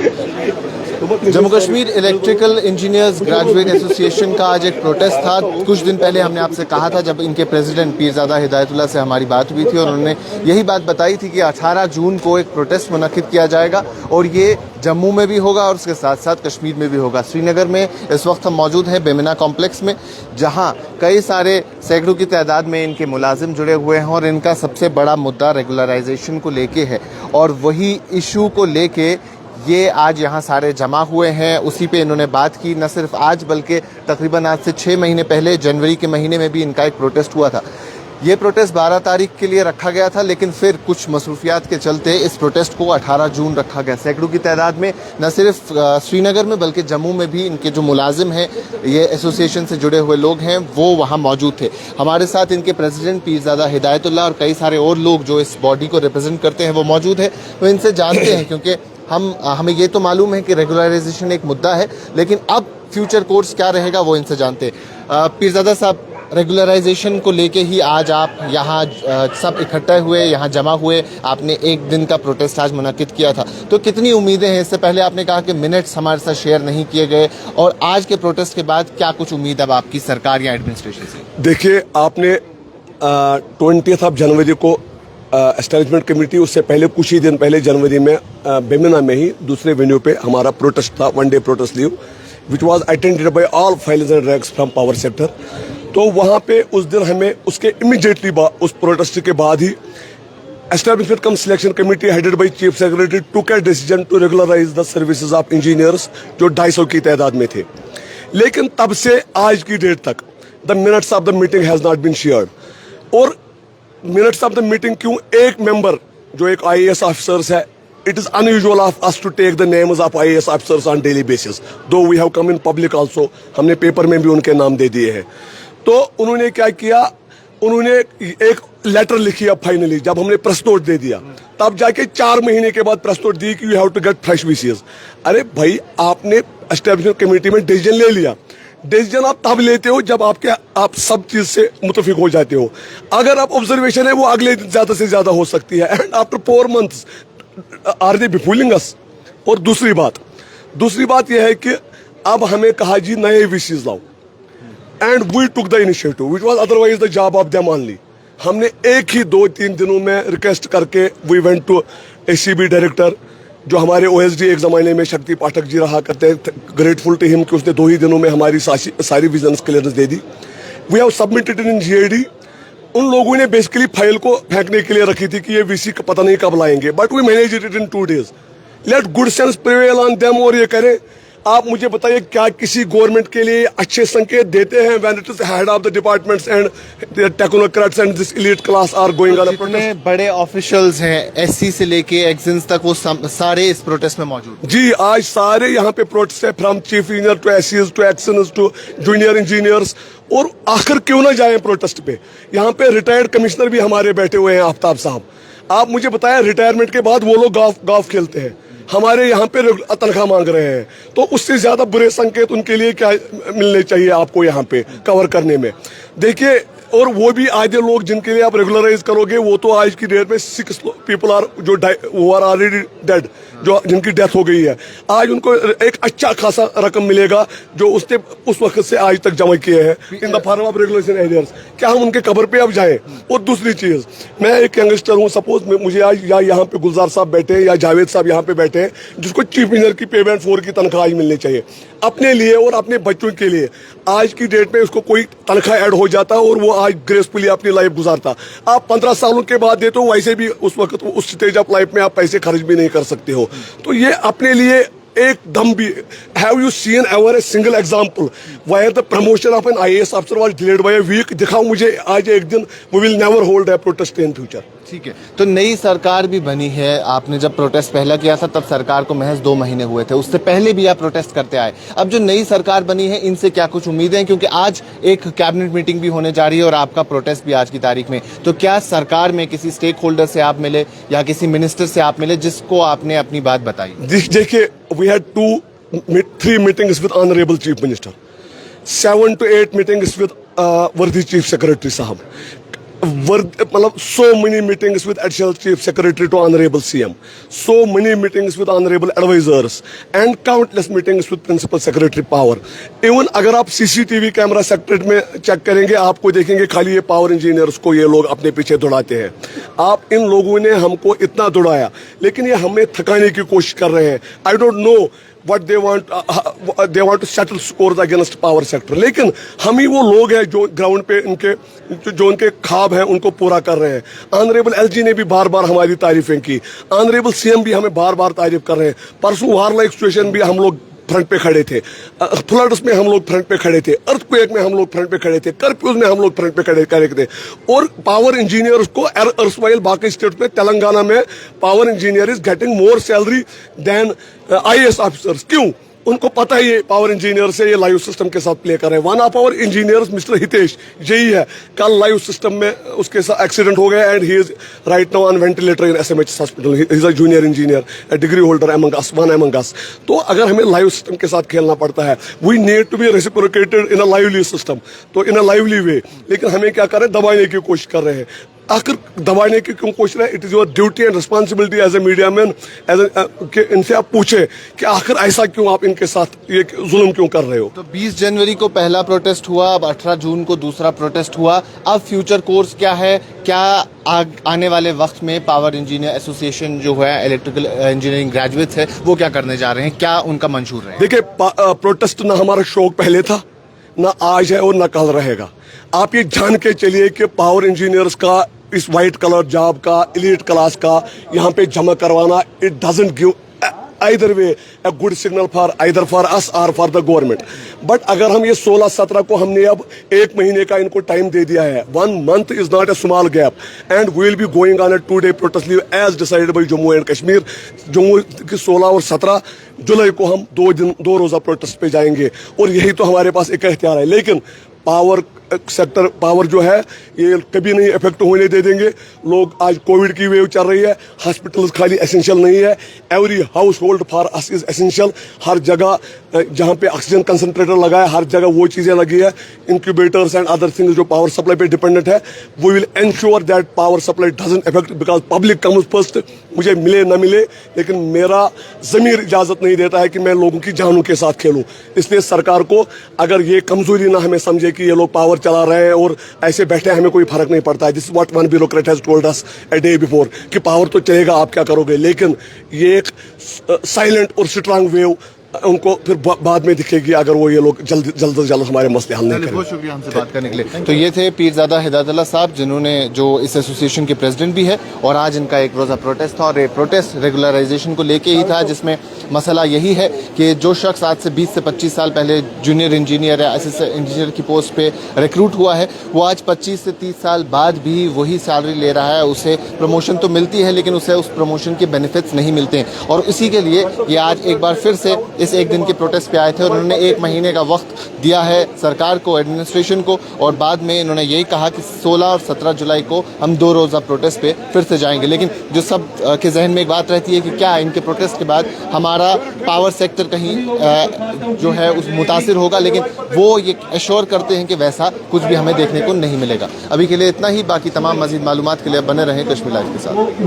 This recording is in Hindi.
Jammu Kashmir electrical engineers graduate association का आज एक प्रोटेस्ट था। कुछ दिन पहले हमने आपसे कहा था, जब इनके प्रेसिडेंट पीरजादा हिदायतुल्लाह से हमारी बात हुई थी, और उन्होंने यही बात बताई थी कि 18 जून को एक प्रोटेस्ट मुनक्किद किया जाएगा और ये जम्मू में भी होगा और उसके साथ साथ कश्मीर में भी होगा। श्रीनगर में इस वक्त हम मौजूद हैं बेमिना कॉम्प्लेक्स में, जहां कई सारे सैकड़ों की तादाद में इनके मुलाजिम जुड़े हुए हैं और इनका सबसे बड़ा मुद्दा रेगुलराइजेशन को लेके है और वही इशू को लेके ये आज यहाँ सारे जमा हुए हैं। उसी पे इन्होंने बात की, न सिर्फ आज बल्कि तकरीबन आज से 6 महीने पहले जनवरी के महीने में भी इनका एक प्रोटेस्ट हुआ था। ये प्रोटेस्ट 12 तारीख के लिए रखा गया था, लेकिन फिर कुछ मसरूफियात के चलते इस प्रोटेस्ट को 18 जून रखा गया। सैकड़ों की तादाद में न सिर्फ श्रीनगर में बल्कि जम्मू में भी इनके जो मुलाजिम हैं, ये एसोसिएशन से जुड़े हुए लोग हैं, वो वहाँ मौजूद थे। हमारे साथ इनके प्रेसिडेंट पीरजादा हिदायतुल्लाह और कई सारे और लोग जो इस बॉडी को रिप्रेजेंट करते हैं वो मौजूद है। तो इनसे जानते हैं, क्योंकि हमें ये तो मालूम है कि रेगुलराइजेशन एक मुद्दा है, लेकिन अब फ्यूचर कोर्स क्या रहेगा वो इनसे जानते हैं। पीरजादा साहब, रेगुलराइजेशन को लेके ही आज आप यहाँ सब इकट्ठे हुए, यहाँ जमा हुए, आपने एक दिन का प्रोटेस्ट आज मुनक्किद किया था, तो कितनी उम्मीदें हैं? इससे पहले आपने कहा कि मिनट्स हमारे साथ शेयर नहीं किए गए, और आज के प्रोटेस्ट के बाद क्या कुछ उम्मीद अब आपकी सरकार या एडमिनिस्ट्रेशन से? देखिए, आपने 20 जनवरी को एस्टैब्लिशमेंट कमेटी, उससे पहले कुछ ही दिन पहले जनवरी में बेमिना में ही दूसरे वेन्यू पे हमारा प्रोटेस्ट था, 1 day protest leave, which was attended by all files and rags from power sector. तो वहाँ पे उस दिन हमें उसके इमीडिएटली उस प्रोटेस्ट के बाद ही establishment cum selection committee headed by chief secretary took a decision to regularise the services of engineers, जो 250 की तादाद में थे। लेकिन तब से आज की डेट तक the minutes of the meeting has not been shared. और मिनट्स ऑफ द मीटिंग क्यों, एक मेंबर जो एक IAS ऑफिसर्स है, it is unusual of us to take the names of IAS officers on daily basis, though we have come in public also, हमने पेपर में भी उनके नाम दे दिए हैं। तो उन्होंने क्या किया, उन्होंने एक लेटर लिखी। अब फाइनली जब हमने प्रेस नोट दे दिया, तब जाके 4 महीने के बाद प्रेस नोट दी कि you have to get fresh VCs। अरे भाई, आपने एस्टैब्लिशमेंट कमेटी में डिसीजन ले लिया। डिसीजन आप तब लेते हो जब आप सब चीज से मुतफिक हो जाते हो। अगर आप ऑब्जर्वेशन है वो अगले दिन ज्यादा से ज्यादा हो सकती है, and after 4 months are they befooling us. और दूसरी बात यह है कि अब हमें कहा जी नए VCs लाओ, and we took the initiative which was otherwise the job of them only. हमने एक ही 2-3 दिनों में रिक्वेस्ट करके we went to ACB director, जो हमारे OSD एक जमाने में शक्ति पाठक जी रहा करते हैं, ग्रेटफुल टू हिम कि उसने 2 ही दिनों में हमारी सारी विजिलेंस क्लियरेंस दे दी। We have submitted in GID। उन लोगों ने बेसिकली फाइल को फेंकने के लिए रखी थी कि ये VC पता नहीं कब लाएंगे, but we manage it in 2 days। Let good sense prevail on them और ये करें। आप मुझे बताइए, क्या किसी गवर्नमेंट के लिए अच्छे संकेत देते हैं when it is head of the departments and the technocrats and this elite class are going on a protest? जितने बड़े ऑफिशियल्स हैं, SC से लेके एक्सिन्स तक, वो सारे इस प्रोटेस्ट में मौजूद? जी, आज सारे यहाँ पे प्रोटेस्ट है, from chief engineer to SCs to XENs to junior engineers. और आखिर क्यों ना जाए प्रोटेस्ट पे? यहाँ पे रिटायर्ड कमिश्नर भी हमारे बैठे हुए हैं, आफ्ताब साहब। आप मुझे बताएं, रिटायरमेंट के बाद वो लोग गाफ खेलते हैं, हमारे यहाँ पे तनख्वाह मांग रहे हैं, तो उससे ज्यादा बुरे संकेत उनके लिए क्या मिलने चाहिए आपको यहाँ पे कवर करने में? देखिए, और वो भी आधे लोग जिनके लिए आप रेगुलराइज करोगे, वो तो आज की डेट में 6 पीपल आर वो आर ऑलरेडी डेड, जो जिनकी डेथ हो गई है। आज उनको एक अच्छा खासा रकम मिलेगा जो उसने उस वक्त से आज तक जमा किए हैं in the form of regulation arrears. क्या हम उनके कबर पे अब जाएं? और दूसरी चीज, मैं एक यंगस्टर हूँ, सपोज मुझे आज या यहाँ पे गुलजार साहब बैठे हैं या जावेद साहब यहाँ पे बैठे हैं, जिसको चीफ इंजीनियर की पेमेंट 4 की तनख्वाह आज मिलनी चाहिए अपने लिए और अपने बच्चों के लिए। आज की डेट में उसको कोई तनख्वाह ऐड हो जाता और वो आज ग्रेसफुली अपनी लाइफ गुजारता। आप 15 सालों के बाद देते हो, वैसे भी उस वक्त उस स्टेज ऑफ लाइफ में आप पैसे खर्च भी नहीं कर सकते हो। तो ये अपने लिए एकदम भी, have you seen ever a single example where the promotion of an IAS officer was delayed by a week? दिखाओ मुझे आज एक दिन। We will never hold a protest in future. ठीक है, तो नई सरकार भी बनी है। आपने जब प्रोटेस्ट पहला किया था तब सरकार को महज 2 महीने हुए थे, उससे पहले भी आप प्रोटेस्ट करते आए। अब जो नई सरकार बनी है, इनसे क्या कुछ उम्मीदें हैं? क्योंकि आज एक कैबिनेट मीटिंग भी होने जा रही है और आपका प्रोटेस्ट भी आज की तारीख में, तो क्या सरकार में किसी स्टेक होल्डर से आप मिले या किसी मिनिस्टर से आप मिले जिसको आपने अपनी बात बताई? देखिए, we had 3 meetings with honourable chief minister, 7 to 8 meetings with worthy chief secretary साहब, so many meetings with additional chief secretary to honorable CM, so many meetings with honorable advisors, and countless meetings with principal secretary power. Even अगर आप CCTV कैमरा सेक्रेटरी में चेक करेंगे, आपको देखेंगे खाली ये पावर इंजीनियर्स को ये लोग अपने पीछे दौड़ाते हैं. आप इन लोगों ने हमको इतना दौड़ाया, लेकिन ये हमें थकाने की कोशिश कर रहे हैं. I don't know what they want to settle scores against power sector. लेकिन हम ही वो लोग हैं जो ग्राउंड पे इनके जो उनके ख्वाब हैं उनको पूरा कर रहे हैं. ऑनरेबल LG ने भी बार बार हमारी तारीफें की, ऑनरेबल CM भी हमें बार बार तारीफ कर रहे हैं. परसों वार लाइक सिचुएशन भी हम लोग फ्रंट पे खड़े थे, फ्लड्स में हम लोग फ्रंट पे खड़े थे, अर्थक्वेक में हम लोग फ्रंट पे खड़े थे, कर्फ्यूज में हम लोग फ्रंट पे खड़े थे. और पावर इंजीनियर्स को अर्सवाइल बाकी स्टेट में, तेलंगाना में power engineer is getting more salary than IAS officers. क्यों? उनको पता है ये पावर इंजीनियर से ये लाइव सिस्टम के साथ प्ले कर रहे हैं. One of our engineers mister Hitesh यही है, कल लाइव सिस्टम में उसके साथ एक्सीडेंट हो गया and he is right now on ventilator in SMH hospital. He is a junior engineer, a degree holder among us, one among us. तो अगर हमें लाइव सिस्टम के साथ खेलना पड़ता है, we need to be reciprocated in a lively system, तो इन अ लाइवली वे. लेकिन हमें क्या कर रहे हैं, दबाने की कोशिश कर रहे हैं. आखिर दबाने की क्यों कोशिश रहे? It is your duty and responsibility as a media man, इनसे आप पूछे कि आखिर ऐसा क्यों आप इनके साथ ये जुल्म क्यों कर रहे हो. तो 20 जनवरी को पहला प्रोटेस्ट हुआ, अब 18 जून को दूसरा प्रोटेस्ट हुआ. अब फ्यूचर कोर्स क्या है? क्या आने वाले वक्त में पावर इंजीनियर एसोसिएशन जो है, इलेक्ट्रिकल इंजीनियरिंग ग्रेजुएट्स है, वो क्या करने जा रहे हैं? क्या उनका मंशूर है? देखिए, प्रोटेस्ट ना हमारा शौक पहले था, ना आज है और ना कल रहेगा. आप ये जान के चलिए कि पावर इंजीनियर्स का इस वाइट कलर जॉब का, एलीट क्लास का यहाँ पे जमा करवाना, it doesn't give either way a good signal for either for us or for the government. But अगर हम ये 16-17 को हमने अब 1 महीने का इनको टाइम दे दिया है, 1 month is not a small gap, and we will be going on a 2-day protest leave as decided by Jammu and Kashmir. Jammu की 16 और 17 जुलाई को हम 2 रोजा प्रोटेस्ट पे जाएंगे, और यही तो हमारे पास एक इख्तियार है. लेकिन पावर सेक्टर, पावर जो है ये कभी नहीं इफेक्ट होने दे देंगे. लोग आज कोविड की वेव चल रही है, हॉस्पिटल्स खाली एसेंशियल नहीं है, every household for us is essential. हर जगह जहाँ पे ऑक्सीजन कंसंट्रेटर लगा है, हर जगह वो चीजें लगी है, इंक्यूबेटर्स एंड अदर थिंग्स जो पावर सप्लाई पे डिपेंडेंट है. We will ensure that power supply doesn't effect, because public comes first. मुझे मिले न मिले, लेकिन मेरा जमीर इजाजत नहीं देता है कि मैं लोगों की जानों के साथ खेलूं. इसलिए सरकार को अगर ये कमजोरी ना हमें समझे कि ये लोग पावर चला रहे हैं और ऐसे बैठे हैं, हमें कोई फर्क नहीं पड़ता है. This is what one bureaucrat has told us a day before कि पावर तो चलेगा, आप क्या करोगे. लेकिन ये एक साइलेंट और स्ट्रांग वेव उनको फिर बाद में दिखेगी अगर वो ये लोग जल्द जल्द हमारे मसले हल नहीं करें. बहुत शुक्रिया हमसे बात करने के लिए. तो ये थे पीरजादा हिदायतुल्लाह साहब, जिन्होंने जो इस एसोसिएशन के प्रेसिडेंट भी है, और आज इनका 1 रोज़ा प्रोटेस्ट था, और ये प्रोटेस्ट रेगुलराइजेशन को लेके ही था, जिसमें मसला यही है कि जो शख्स आज से 20 से 25 साल पहले जूनियर इंजीनियर या असिस्टेंट इंजीनियर की पोस्ट पे रिक्रूट हुआ है, वो आज 25 से 30 साल बाद भी वही सैलरी ले रहा है. उसे प्रमोशन तो मिलती है, लेकिन उसे उस प्रमोशन के बेनिफिट्स नहीं मिलते हैं. और इसी के लिए ये आज एक बार फिर से इस 1 दिन के प्रोटेस्ट पे आए थे, और उन्होंने 1 महीने का वक्त दिया है सरकार को, एडमिनिस्ट्रेशन को, और बाद में इन्होंने यही कहा कि 16 और 17 जुलाई को हम 2 रोज़ा प्रोटेस्ट पे फिर से जाएंगे. लेकिन जो सब के जहन में एक बात रहती है कि क्या इनके प्रोटेस्ट के बाद हमारा पावर सेक्टर कहीं जो है उस मुतासिर होगा, लेकिन वो ये एश्योर करते हैं कि वैसा कुछ भी हमें देखने को नहीं मिलेगा. अभी के लिए इतना ही. बाकी तमाम मजीद मालूमात के लिए बने रहें कश्मीर लाइव के साथ.